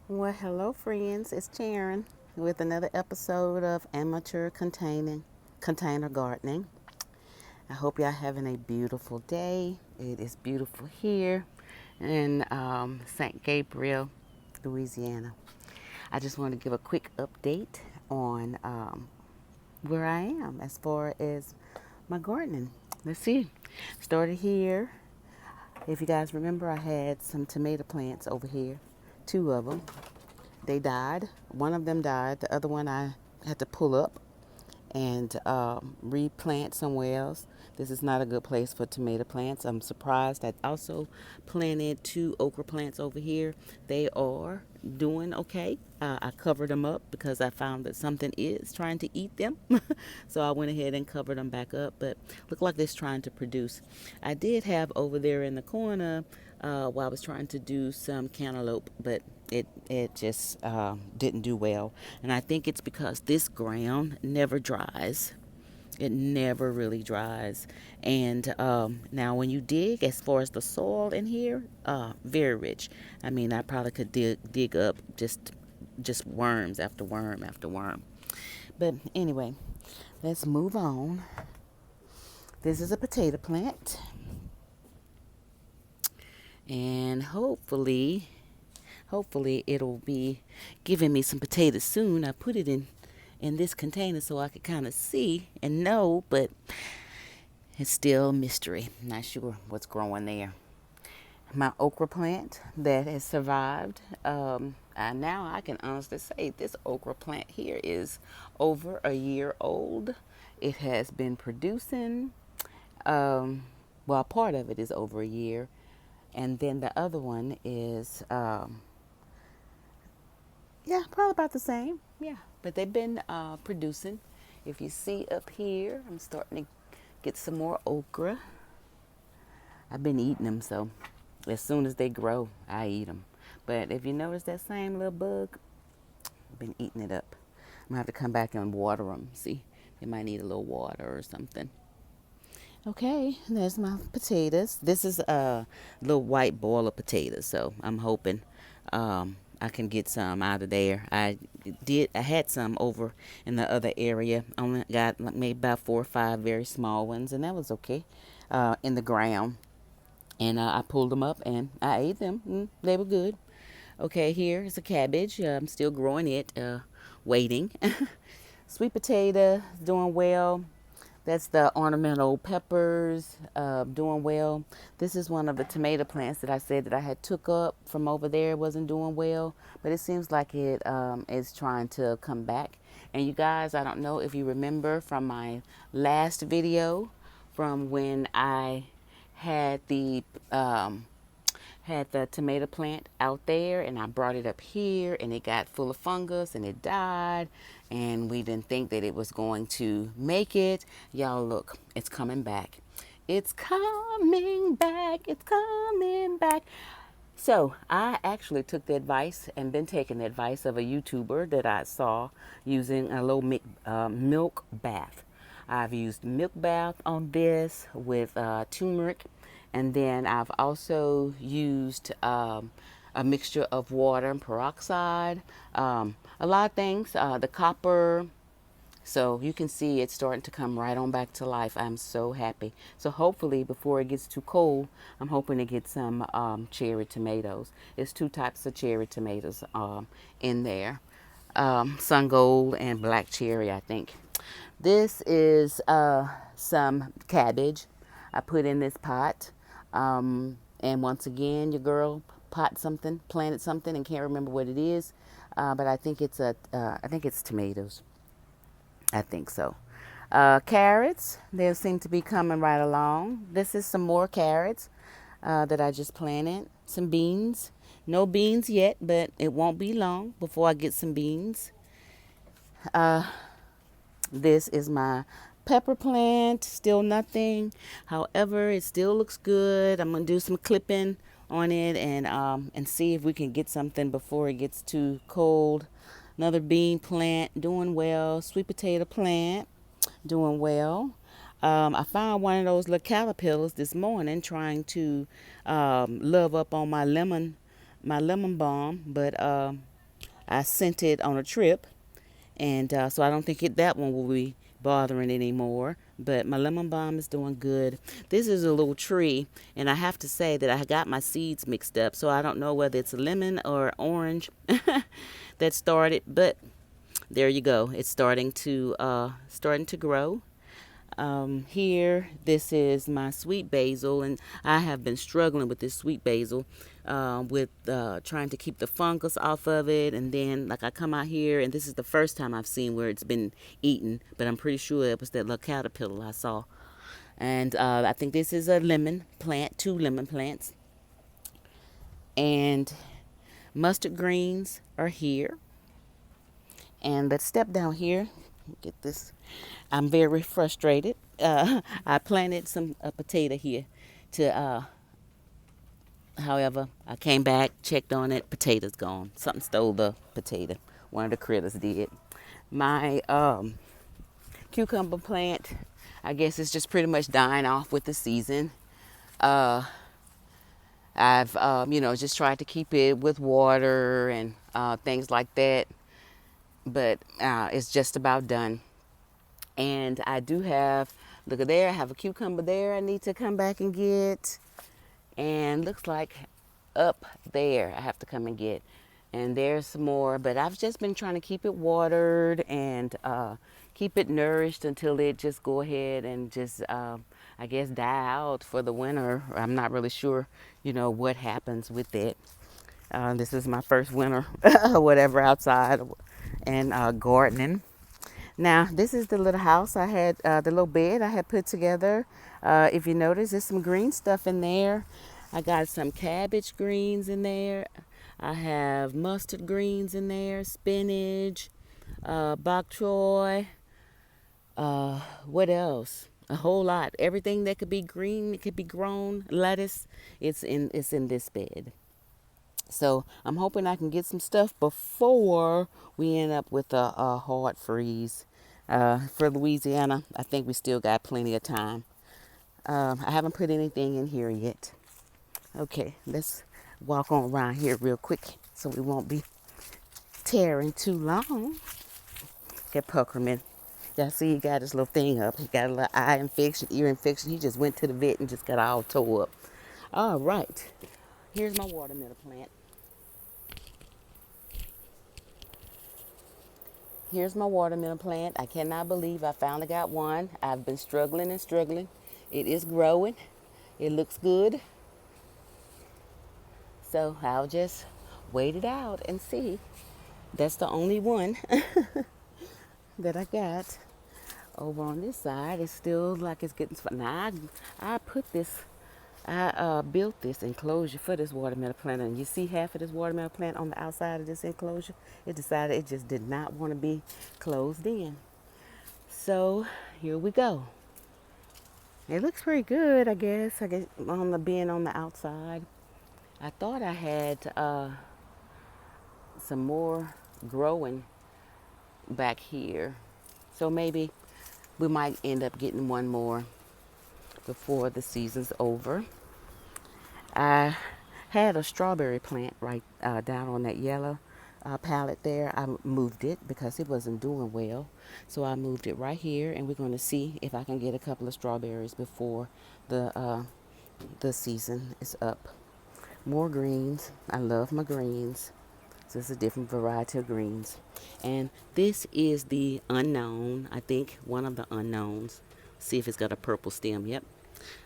Well, hello, friends. It's Sharon with another episode of Amateur Container Gardening. I hope y'all having a beautiful day. It is beautiful here in St. Gabriel, Louisiana. I just want to give a quick update on where I am as far as my gardening. Let's see. Started here. If you guys remember, I had some tomato plants over here, two of them. They died. One of them died. The other one I had to pull up and replant somewhere else. This is not a good place for tomato plants. I'm surprised. I also planted two okra plants over here. They are doing okay. I covered them up because I found that something is trying to eat them. So I went ahead and covered them back up, but look like it's trying to produce. I did have over there in the corner while I was trying to do some cantaloupe, but it just didn't do well. And I think it's because this ground never dries. It never really dries. And now when you dig, as far as the soil in here, very rich. I mean, I probably could dig up just worms after worm after worm. But anyway, let's move on. This is a potato plant. And hopefully it'll be giving me some potatoes soon. I put it in this container so I could kind of see and know, but it's still a mystery. Not sure what's growing there. My okra plant that has survived. And now I can honestly say this okra plant here is over a year old. It has been producing. Well, part of it is over a year, and then the other one is yeah, probably about the same. Yeah, but they've been producing. If you see up here, I'm starting to get some more okra. I've been eating them, so as soon as they grow, I eat them. But if you notice that same little bug, I've been eating it up. I'm gonna have to come back and water them. See, they might need a little water or something. Okay, there's my potatoes. This is a little white boiler potatoes, so I'm hoping I can get some out of there. I had some over in the other area. Only got like maybe about 4 or 5 very small ones, and that was okay in the ground. And I pulled them up and I ate them. They were good. Okay, here is a cabbage. I'm still growing it, waiting. Sweet potato, doing well. That's the ornamental peppers, doing well. This is one of the tomato plants that I said that I had took up from over there. It wasn't doing well, but it seems like it is trying to come back. And you guys, I don't know if you remember from my last video, from when I had the had the tomato plant out there and I brought it up here and it got full of fungus and it died and we didn't think that it was going to make it. Y'all look, it's coming back. It's coming back. It's coming back. So I actually took the advice and been taking the advice of a YouTuber that I saw using a little milk bath. I've used milk bath on this with turmeric, and then I've also used a mixture of water and peroxide, a lot of things, the copper. So you can see it's starting to come right on back to life. I'm so happy. So hopefully before it gets too cold, I'm hoping to get some cherry tomatoes. It's two types of cherry tomatoes in there. Sun gold and black cherry, I think. This is some cabbage I put in this pot. And once again, your girl planted something and can't remember what it is. But I think I think it's tomatoes. I think so. Carrots, they seem to be coming right along. This is some more carrots that I just planted. Some beans. No beans yet, but it won't be long before I get some beans. This is my pepper plant. Still nothing. However, it still looks good. I'm gonna do some clipping on it and see if we can get something before it gets too cold. Another bean plant doing well. Sweet potato plant doing well. I found one of those little caterpillars this morning trying to love up on my lemon balm, but I sent it on a trip, and so I don't think that one will be bothering anymore. But my lemon balm is doing good. This is a little tree, and I have to say that I got my seeds mixed up, so I don't know whether it's lemon or orange that started. But there you go. It's starting to grow. Here, this is my sweet basil, and I have been struggling with this sweet basil, with trying to keep the fungus off of it. And then, like, I come out here, and this is the first time I've seen where it's been eaten, but I'm pretty sure it was that little caterpillar I saw. And I think this is a lemon plant, 2 lemon plants, and mustard greens are here. And let's step down here. Get this. I'm very frustrated. I planted some potato here however, I came back, checked on it, potato's gone. Something stole the potato. One of the critters did. My cucumber plant, I guess it's just pretty much dying off with the season. I've, just tried to keep it with water and things like that. But it's just about done. And I do have, look at there, I have a cucumber there I need to come back and get. And looks like up there I have to come and get. And there's some more, but I've just been trying to keep it watered and keep it nourished until it just go ahead and just, I guess, die out for the winter. I'm not really sure, what happens with it. This is my first winter, whatever, outside and gardening. Now, this is the little house I had, the little bed I had put together. If you notice, there's some green stuff in there. I got some cabbage greens in there. I have mustard greens in there, spinach, bok choy. What else? A whole lot. Everything that could be green, it could be grown, lettuce, it's in this bed. So I'm hoping I can get some stuff before we end up with a hard freeze. For Louisiana, I think we still got plenty of time. I haven't put anything in here yet. Okay, let's walk on around here real quick so we won't be tearing too long. Get Puckerman. Y'all see he got his little thing up. He got a little eye infection, ear infection. He just went to the vet and just got all tore up. All right, here's my watermelon plant. Here's my watermelon plant. I cannot believe I finally got one. I've been struggling and struggling. It is growing. It looks good. So I'll just wait it out and see. That's the only one that I got. Over on this side, it's still like it's getting. Now I built this enclosure for this watermelon plant, and you see half of this watermelon plant on the outside of this enclosure. It decided it just did not want to be closed in. So here we go. It looks pretty good, I guess. On the being on the outside. I thought I had some more growing back here, so maybe we might end up getting one more before the season's over. I had a strawberry plant right down on that yellow pallet there. I moved it because it wasn't doing well, so I moved it right here, and we're going to see if I can get a couple of strawberries before the season is up. More greens. I love my greens. So it's a different variety of greens. And this is the unknown. I think one of the unknowns. See if it's got a purple stem. Yep.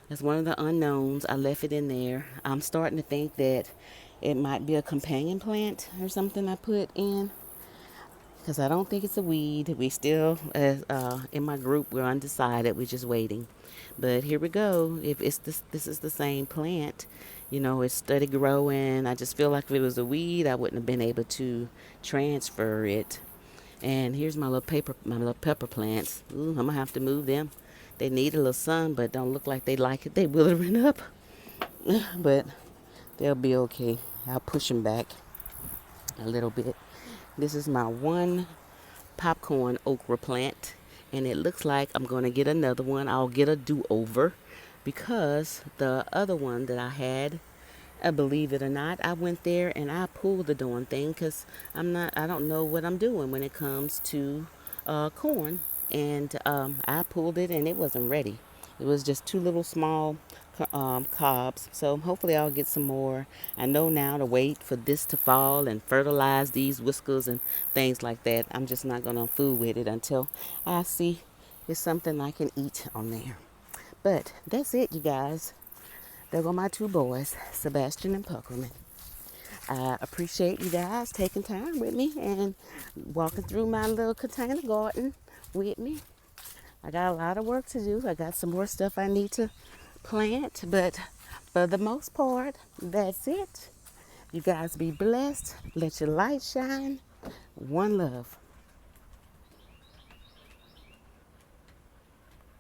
That's one of the unknowns. I left it in there. I'm starting to think that it might be a companion plant or something I put in, because I don't think it's a weed. We still, in my group, we're undecided. We're just waiting. But here we go. If it's this is the same plant. It's steady growing. I just feel like if it was a weed, I wouldn't have been able to transfer it. And here's my little pepper plants. Ooh, I'm gonna have to move them. They need a little sun, but don't look like they like it. They withering up, but they'll be okay. I'll push them back a little bit. This is my one popcorn okra plant, and it looks like I'm gonna get another one. I'll get a do-over, because the other one that I had Believe it or not, I went there and I pulled the darn thing because I don't know what I'm doing when it comes to corn. And I pulled it and it wasn't ready. It was just two little small cobs. So hopefully I'll get some more. I know now to wait for this to fall and fertilize these whiskers and things like that. I'm just not going to fool with it until I see it's something I can eat on there. But that's it, you guys. There go my two boys, Sebastian and Puckerman. I appreciate you guys taking time with me and walking through my little container garden with me. I got a lot of work to do. I got some more stuff I need to plant, but for the most part, that's it. You guys be blessed. Let your light shine. One love.